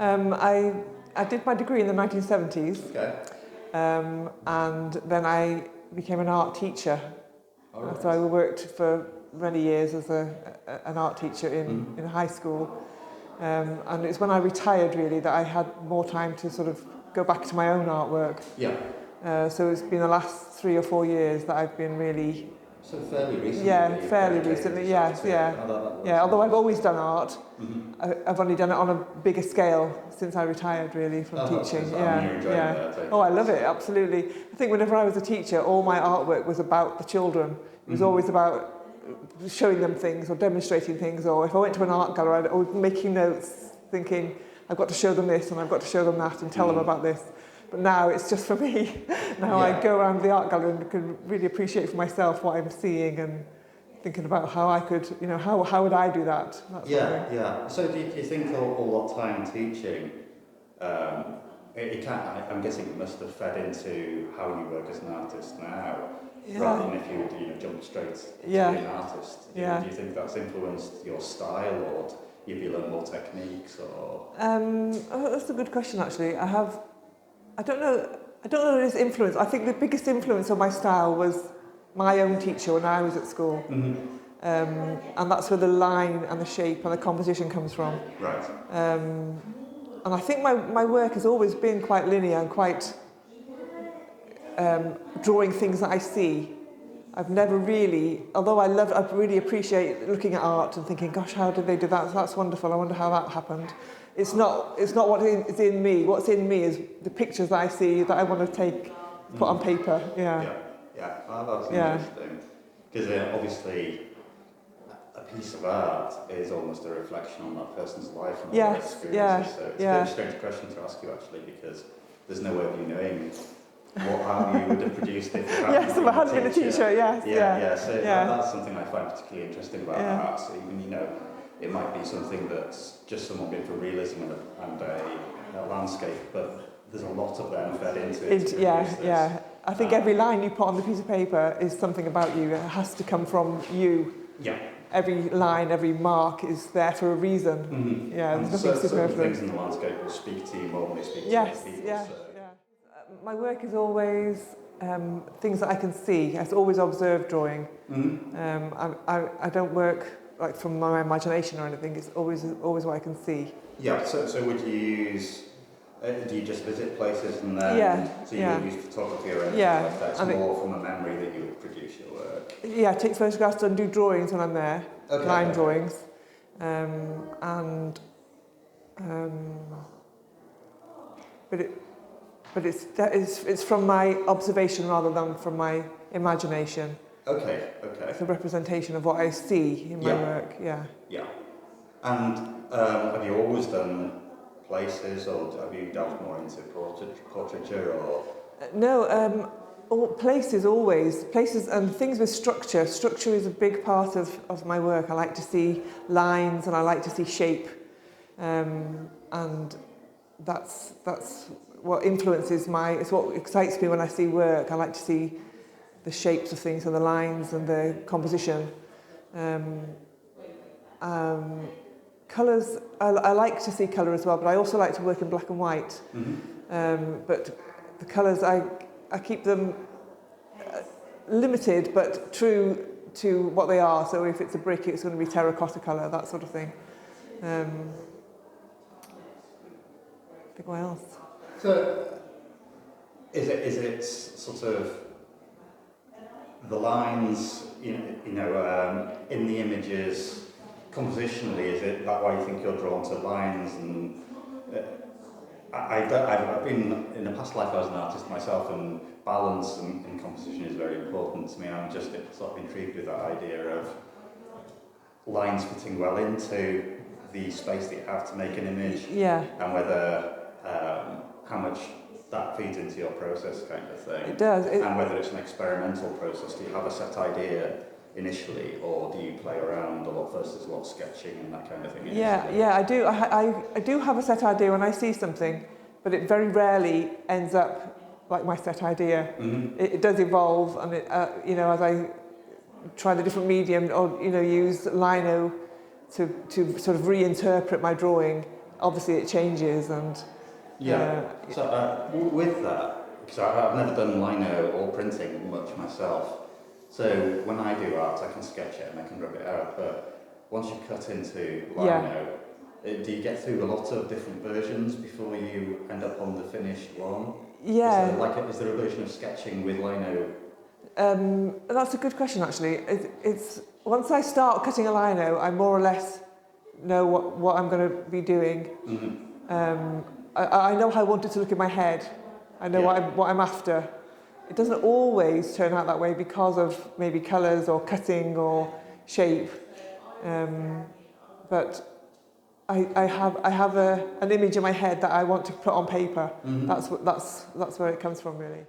I did my degree in the 1970s. Okay. And then I became an art teacher. Right. So I worked for many years as an art teacher in high school. And it's when I retired really that I had more time to sort of go back to my own artwork. Yeah. So it's been the last 3 or 4 years that I've been really... So fairly recently? Yeah, fairly recently, yeah. Yeah, although I've always done art, I've only done it on a bigger scale since I retired really from teaching. Oh, I love it, absolutely. I think whenever I was a teacher, all my artwork was about the children. It was always about showing them things or demonstrating things, or if I went to an art gallery, I was making notes, thinking, I've got to show them this and I've got to show them that and tell them about this. But now it's just for me. Now I go around the art gallery and can really appreciate for myself what I'm seeing and thinking about how I could, how would I do that? Yeah. So do you think all that time teaching, I'm guessing it must have fed into how you work as an artist now, rather than if you would jump straight to be an artist. Do you think that's influenced your style, or have you learned more techniques, or? That's a good question actually. I don't know that it is influence. I think the biggest influence on my style was my own teacher when I was at school. And that's where the line and the shape and the composition comes from. Right. And I think my work has always been quite linear and quite drawing things that I see. I've never really, although I really appreciate looking at art and thinking, gosh, how did they do that? That's wonderful. I wonder how that happened. It's not what is in me. What's in me is the pictures that I see that I want to put on paper. Yeah. Oh, that's interesting. Because obviously, a piece of art is almost a reflection on that person's life and their experiences. So it's a very strange question to ask you actually, because there's no way of you knowing what art you would have produced if you hadn't if I hadn't been a teacher. So that's something I find particularly interesting about art. So even it might be something that's just someone going for realism and a landscape, but there's a lot of them fed into it. I think every line you put on the piece of paper is something about you. It has to come from you. Yeah. Every line, every mark is there for a reason. Yeah, there's nothing superfluous. Certain things in the landscape will speak to you more than they speak to other people. My work is always things that I can see. It's always observed drawing. I don't work like from my imagination or anything. It's always what I can see. Yeah. So would you use? Do you just visit places and then? So you would use photography or anything like that? It's more from a memory that you would produce your work. Yeah, I take photographs and do drawings when I'm there. Line drawings, but it's from my observation rather than from my imagination. Okay. It's a representation of what I see in my work. Yeah. And have you always done places, or have you delved more into portraiture, or? No, places and things with structure. Structure is a big part of my work. I like to see lines and I like to see shape, and that's what influences it's what excites me when I see work. I like to see the shapes of things and the lines and the composition. Colours, I like to see colour as well, but I also like to work in black and white. But the colours, I keep them limited but true to what they are. So if it's a brick, it's going to be terracotta colour, that sort of thing. I think what else? So is it sort of the lines, in the images? Compositionally, is it that why you think you're drawn to lines? And I've been in a past life I was an artist myself, and balance and composition is very important to me. I'm just sort of intrigued with that idea of lines fitting well into the space that you have to make an image, and whether how much that feeds into your process, kind of thing. It does, and whether it's an experimental process. Do you have a set idea initially, or do you play around a lot first? There's a lot of sketching and that kind of thing initially? I do. I do have a set idea when I see something, but it very rarely ends up like my set idea. It does evolve, and as I try the different medium, or use lino to sort of reinterpret my drawing, obviously it changes and... So with that, because I've never done lino or printing much myself, so when I do art I can sketch it and I can rub it out, but once you cut into lino, do you get through a lot of different versions before you end up on the finished one? Yeah. Is there a version of sketching with lino? That's a good question actually. It's once I start cutting a lino, I more or less know what I'm going to be doing. Mm-hmm. I know how I want it to look in my head. I know what I'm after. It doesn't always turn out that way because of maybe colours or cutting or shape. But I have an image in my head that I want to put on paper. Mm-hmm. That's where it comes from really.